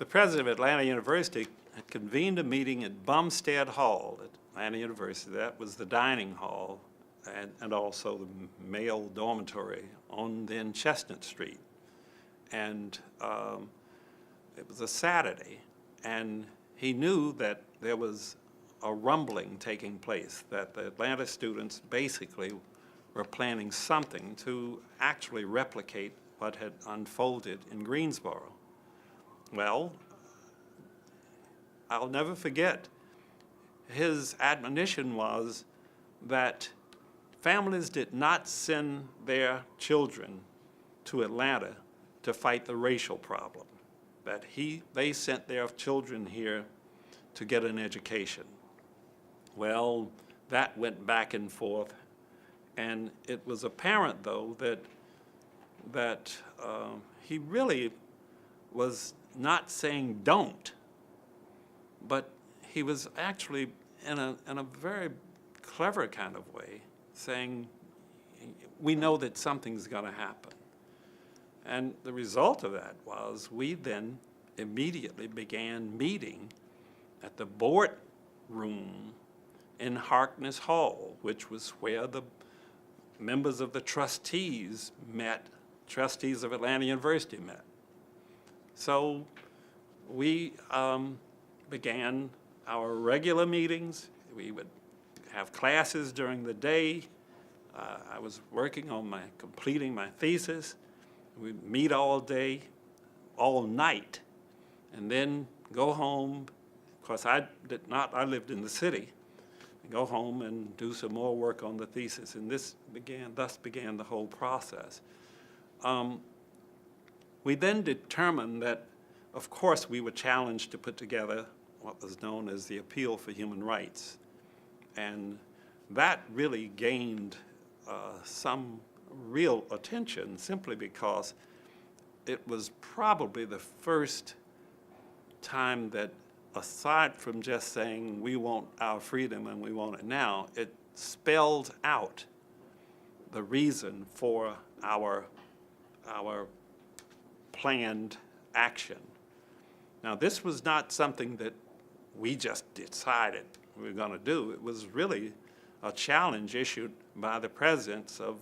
the president of Atlanta University had convened a meeting at Bumstead Hall at Atlanta University. That was the dining hall and also the male dormitory on then Chestnut Street. And it was a Saturday, and he knew that there was a rumbling taking place, that the Atlanta students basically were planning something to actually replicate what had unfolded in Greensboro. Well, I'll never forget, his admonition was that families did not send their children to Atlanta to fight the racial problem, that they sent their children here to get an education. Well, that went back and forth, and it was apparent, though, that he really was not saying don't, but he was actually in a very clever kind of way saying, we know that something's going to happen. And the result of that was we then immediately began meeting at the board room in Harkness Hall, which was where the members of the trustees met, trustees of Atlanta University met. So we began our regular meetings. We would have classes during the day. I was working on completing my thesis. We'd meet all day, all night, and then go home. Of course, I lived in the city. Go home and do some more work on the thesis, and thus began the whole process. We then determined that, of course, we were challenged to put together what was known as the Appeal for Human Rights, and that really gained some real attention simply because it was probably the first time that, aside from just saying we want our freedom and we want it now, it spelled out the reason for our planned action. Now, this was not something that we just decided we were going to do. It was really a challenge issued by the presidents of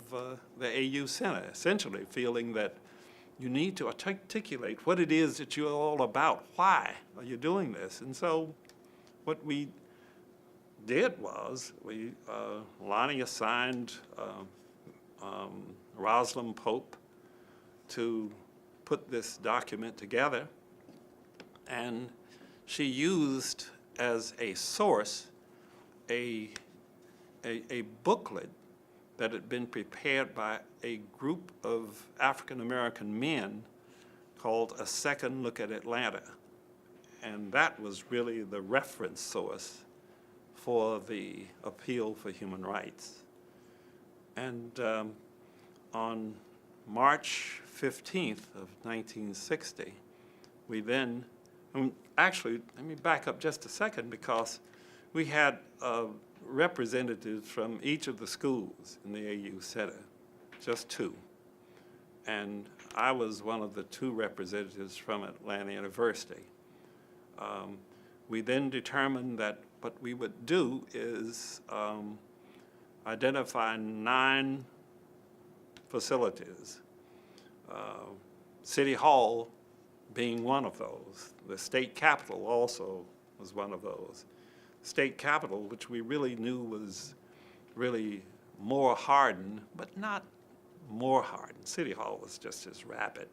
the AU Senate, essentially feeling that you need to articulate what it is that you're all about. Why are you doing this? And so what we did was Lonnie assigned Rosalind Pope to put this document together, and she used as a source a booklet that had been prepared by a group of African-American men called A Second Look at Atlanta. And that was really the reference source for the Appeal for Human Rights. And on March 15th of 1960, we then, actually, let me back up just a second, because we had representatives from each of the schools in the AU Senate, just two. And I was one of the two representatives from Atlanta University. We then determined that what we would do is identify 9 facilities, City Hall being one of those. The state capitol also was one of those. State capitol, which we really knew was really more hardened, but not more hardened. City Hall was just as rapid.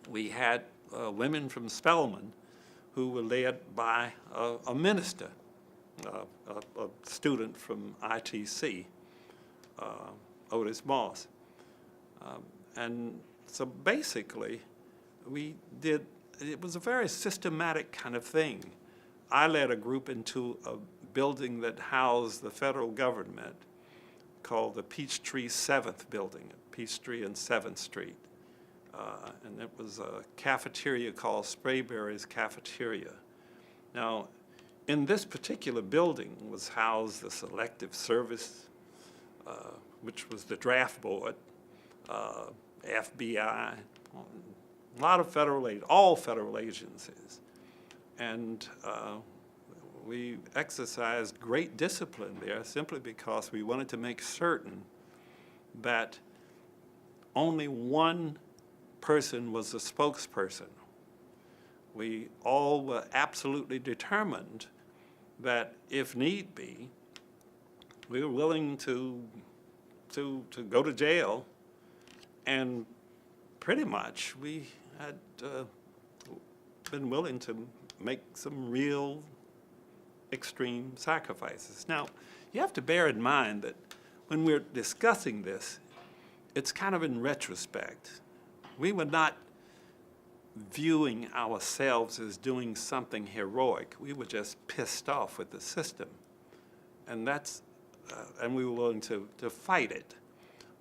We had women from Spelman who were led by a minister, a student from ITC, Otis Moss. And so basically, it was a very systematic kind of thing. I led a group into a building that housed the federal government called the Peachtree 7th building, Peachtree and 7th Street. And it was a cafeteria called Sprayberry's Cafeteria. Now, in this particular building was housed the Selective Service, which was the draft board, FBI, a lot of all federal agencies. And we exercised great discipline there simply because we wanted to make certain that only one person was the spokesperson. We all were absolutely determined that if need be, we were willing to go to jail, and pretty much we had been willing to make some real extreme sacrifices. Now, you have to bear in mind that when we're discussing this, it's kind of in retrospect. We were not viewing ourselves as doing something heroic. We were just pissed off with the system. And and we were willing to fight it.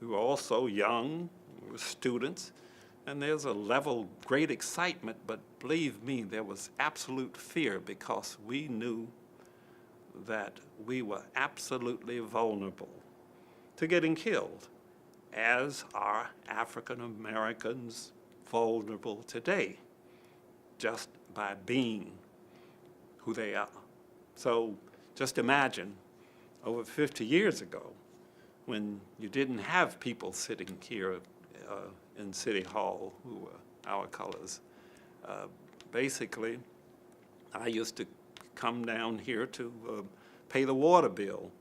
We were also young, we were students, and there's a level of great excitement, but believe me, there was absolute fear because we knew that we were absolutely vulnerable to getting killed, as are African Americans vulnerable today, just by being who they are. So just imagine over 50 years ago, when you didn't have people sitting here in City Hall who were our colors. Basically, I used to come down here to pay the water bill,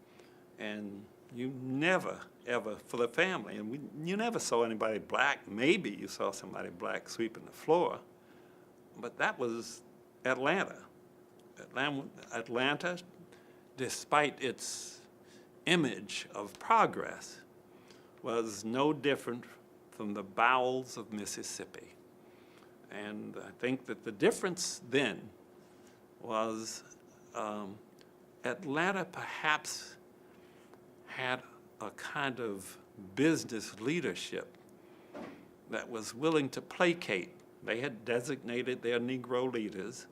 and you never, ever, for the family, and you never saw anybody black. Maybe you saw somebody black sweeping the floor, but that was Atlanta. Atlanta, despite its image of progress, was no different from the bowels of Mississippi. And I think that the difference then was Atlanta perhaps had a kind of business leadership that was willing to placate. They had designated their Negro leaders,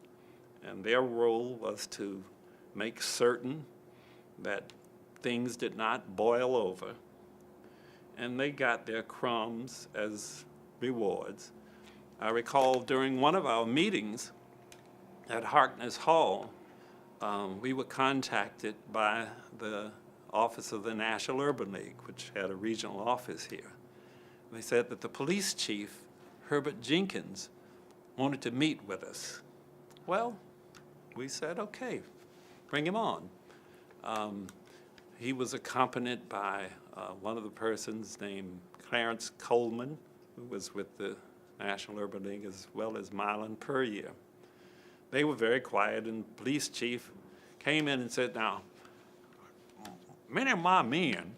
and their role was to make certain that things did not boil over, and they got their crumbs as rewards. I recall during one of our meetings at Harkness Hall, we were contacted by the Office of the National Urban League, which had a regional office here. They said that the police chief, Herbert Jenkins, wanted to meet with us. Well, we said, okay, bring him on. He was accompanied by one of the persons named Clarence Coleman, who was with the National Urban League, as well as Mylan Puryear. They were very quiet, and the police chief came in and said, now, many of my men